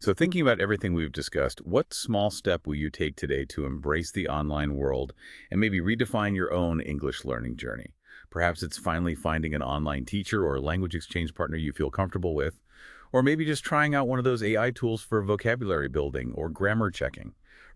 So, thinking about everything we've discussed, what small step will you take today to embrace the online world and maybe redefine your own English learning journey? Perhaps it's finally finding an online teacher or language exchange partner you feel comfortable with, or maybe just trying out one of those AI tools for vocabulary building or grammar checking.